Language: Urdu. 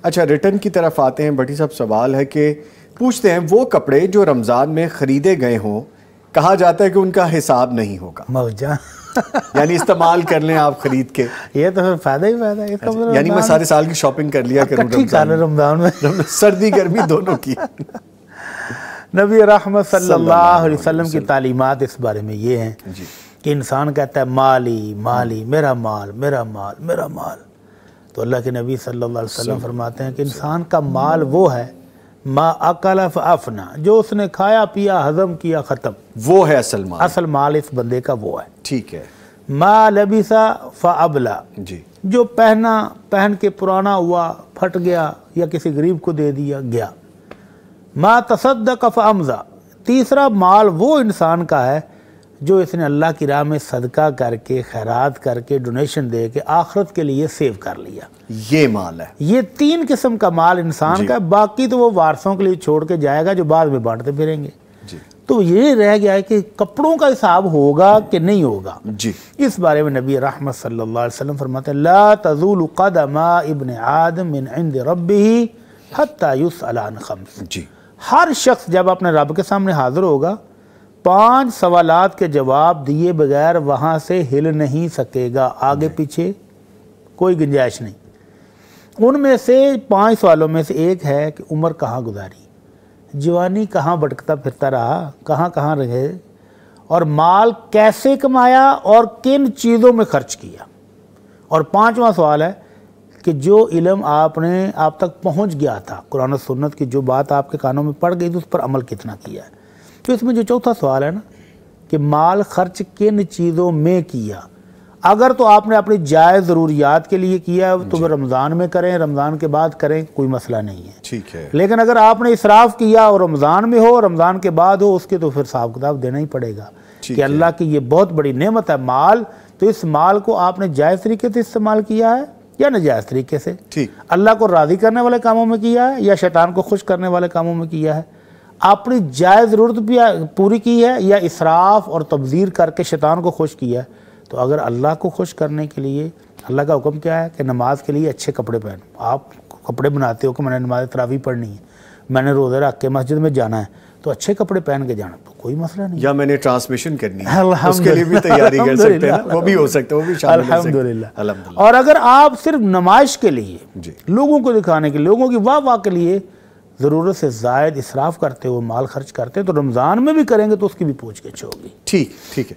اچھا ریٹرن کی طرف آتے ہیں. بھٹی صاحب سوال ہے کہ پوچھتے ہیں وہ کپڑے جو رمضان میں خریدے گئے ہوں کہا جاتا ہے کہ ان کا حساب نہیں ہوگا, موجہ یعنی استعمال کر لیں آپ خرید کے, یہ تو پھر فائدہ ہی فائدہ ہے. اس کا مطلب یعنی میں سارے سال کی شاپنگ کر لیا کروں رمضان میں سردی گرمی دونوں کی. نبی رحمت صلی اللہ علیہ وسلم کی تعلیمات اس بارے میں یہ ہیں کہ انسان کہتا ہے مالی مالی, میرا مال میرا مال میرا مال. تو اللہ کے نبی صلی اللہ علیہ وسلم فرماتے ہیں کہ انسان کا مال وہ ہے ما اکل فافنا, جو اس نے کھایا پیا ہضم کیا ختم, وہ ہے اصل مال. اصل مال اس بندے کا وہ ہے. ٹھیک ہے. ما لبسا فابلا, جی جو پہن کے پرانا ہوا پھٹ گیا یا کسی غریب کو دے دیا گیا. ما تصدق فامضا, تیسرا مال وہ انسان کا ہے جو اس نے اللہ کی راہ میں صدقہ کر کے خیرات کر کے ڈونیشن دے کے آخرت کے لیے سیو کر لیا. یہ مال ہے. یہ 3 قسم کا مال انسان کا ہے. باقی تو وہ وارثوں کے لیے چھوڑ کے جائے گا جو بعد میں بانٹتے پھریں گے. تو یہ رہ گیا ہے کہ کپڑوں کا حساب ہوگا کہ نہیں ہوگا. اس بارے میں نبی رحمت صلی اللہ علیہ وسلم فرماتے ہیں لا تزول قدم ابن آدم من عند ربہ حتی یسأل عن خمس. ہر شخص جب اپنے رب کے سامنے حاضر ہوگا 5 سوالات کے جواب دیے بغیر وہاں سے ہل نہیں سکے گا. آگے پیچھے کوئی گنجائش نہیں. ان میں سے 5 سوالوں میں سے ایک ہے کہ عمر کہاں گزاری, جوانی کہاں بھٹکتا پھرتا رہا, کہاں کہاں رہے, اور مال کیسے کمایا اور کن چیزوں میں خرچ کیا. اور 5واں سوال ہے کہ جو علم آپ تک پہنچ گیا تھا, قرآن و سنت کی جو بات آپ کے کانوں میں پڑ گئی تھی اس پر عمل کتنا کیا ہے. تو اس میں جو چوتھا سوال ہے نا کہ مال خرچ کن چیزوں میں کیا. اگر تو آپ نے اپنی جائز ضروریات کے لیے کیا تو وہ رمضان میں کریں, رمضان کے بعد کریں, کوئی مسئلہ نہیں ہے. ٹھیک ہے. لیکن اگر آپ نے اسراف کیا اور رمضان میں ہو, رمضان کے بعد ہو, اس کے تو پھر حساب کتاب دینا ہی پڑے گا کہ اللہ کی یہ بہت بڑی نعمت ہے مال. تو اس مال کو آپ نے جائز طریقے سے استعمال کیا ہے یا ناجائز طریقے سے, اللہ کو راضی کرنے والے کاموں میں کیا ہے یا شیطان کو خوش کرنے والے کاموں میں کیا ہے, اپنی جائز ضرورت بھی پوری کی ہے یا اسراف اور تبذیر کر کے شیطان کو خوش کیا ہے. تو اگر اللہ کو خوش کرنے کے لیے اللہ کا حکم کیا ہے کہ نماز کے لیے اچھے کپڑے پہنو. آپ کپڑے بناتے ہو کہ میں نے نماز تراویح پڑھنی ہے, میں نے روزے رکھ کے مسجد میں جانا ہے, تو اچھے کپڑے پہن کے جانا, تو کوئی مسئلہ نہیں. یا میں نے ٹرانسمیشن کرنی ہے, اس کے لیے بھی تیاری کر سکتے ہیں, وہ بھی ہو سکتا ہے, وہ بھی شامل ہو سکتا ہے. الحمدللہ. اور اگر آپ صرف نمائش کے لیے لوگوں کو دکھانے کے, لوگوں کی واہ واہ کے لیے ضرورت سے زائد اسراف کرتے ہو, مال خرچ کرتے ہیں, تو رمضان میں بھی کریں گے تو اس کی بھی پوچھ گچھ ہوگی. ٹھیک ہے.